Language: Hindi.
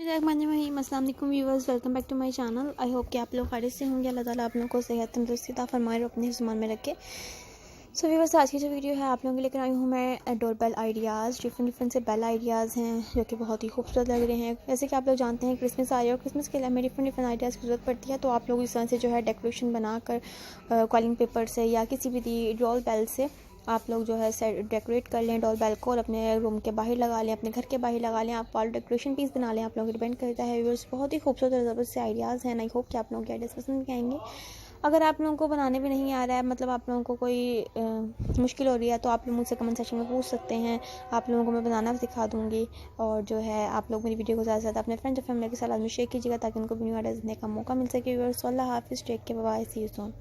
अस्सलाम वालेकुम viewers, welcome back to my channel. I hope कि आप लोग खैरियत से होंगे। अल्लाह ताला आप लोगों को सेहत तंदुरुस्ती अता फरमाए और अपने ज़ुबान में रखे। सो व्यूअर्स, आज की जो वीडियो है आप लोगों के लिए लेकर आई हूँ मैं डोर बेल आइडियाज़। डिफरेंट से बेल आइडियाज़ हैं जो कि बहुत ही खूबसूरत लग रहे हैं। जैसे कि आप लोग जानते हैं क्रिसमस आ रही है और क्रिसमस के लिए हमें डिफरेंट आइडियाज़ की ज़रूरत पड़ती है। तो आप लोग इस तरह से जो है डेकोरेशन बनाकर कॉलिंग पेपर से या किसी भी डोर बेल से आप लोग जो है डेकोरेट कर लें डोर बेल को और अपने रूम के बाहर लगा लें, अपने घर के बाहर लगा लें। आप वॉल डेकोरेशन पीस बना लें, आप लोगों को डिपेंड करता है। व्यूअर्स, बहुत ही खूबसूरत और ज़बरदस्त से आइडियाज़ हैं। आई होप कि आप लोगों के आइडियाज़ पसंद के आएंगे। अगर आप लोगों को बनाने भी नहीं आ रहा है, मतलब आप लोगों को कोई मुश्किल हो रही है, तो आप लोग मुझसे कमेंट सेक्शन में पूछ सकते हैं। आप लोगों को मैं बनाना भी सिखा दूँगी। और जो है आप लोग मेरी वीडियो को ज़्यादा से ज़्यादा अपने फ्रेंड्स और फैमिली के साथ में शेयर कीजिएगा ताकि उनको भी न्यू आइडियाज़ देखने का मौका मिल सके। व्यूअर्स, अल्लाह हाफ़िज़, take care, bye, see you soon.